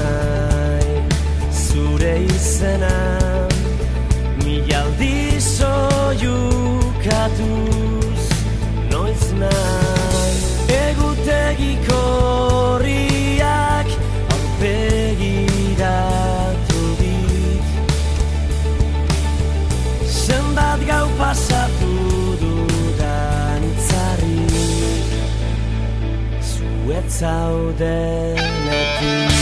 nahi zure izena, milaldi soilukatuz noiz nahi. Egutegiko horriak aurpegiratu dit, zenbat gau pasatu dudan itzarrik zuet zaudenetik.